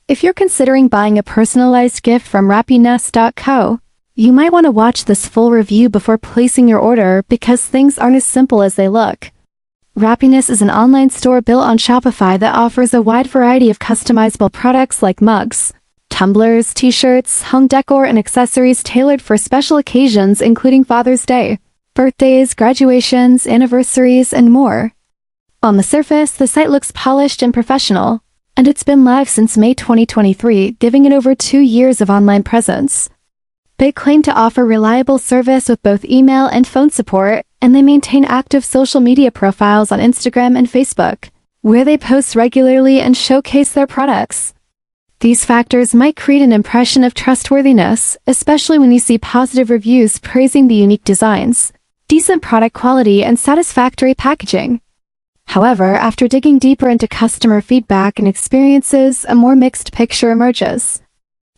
If you're considering buying a personalized gift from happiness.co, you might want to watch this full review before placing your order because things aren't as simple as they look. Happiness is an online store built on Shopify that offers a wide variety of customizable products like mugs, tumblers, t-shirts, home decor, and accessories tailored for special occasions including Father's Day, birthdays, graduations, anniversaries, and more. On the surface, the site looks polished and professional, and it's been live since May 2023, giving it over 2 years of online presence. They claim to offer reliable service with both email and phone support, and they maintain active social media profiles on Instagram and Facebook, where they post regularly and showcase their products. These factors might create an impression of trustworthiness, especially when you see positive reviews praising the unique designs, decent product quality, and satisfactory packaging. However, after digging deeper into customer feedback and experiences, a more mixed picture emerges.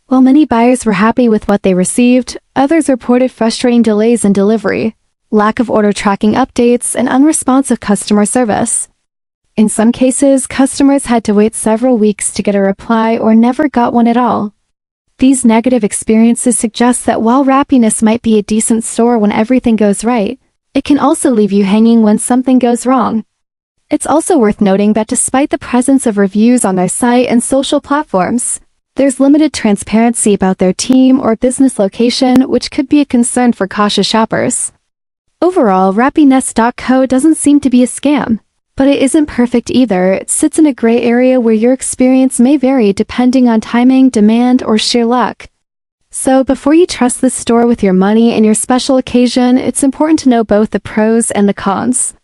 While many buyers were happy with what they received, others reported frustrating delays in delivery, lack of order tracking updates, and unresponsive customer service. In some cases, customers had to wait several weeks to get a reply or never got one at all. These negative experiences suggest that while Happiness might be a decent store when everything goes right, it can also leave you hanging when something goes wrong. It's also worth noting that despite the presence of reviews on their site and social platforms, there's limited transparency about their team or business location, which could be a concern for cautious shoppers. Overall, happiness.co doesn't seem to be a scam, but it isn't perfect either. It sits in a gray area where your experience may vary depending on timing, demand, or sheer luck. So before you trust this store with your money and your special occasion, it's important to know both the pros and the cons.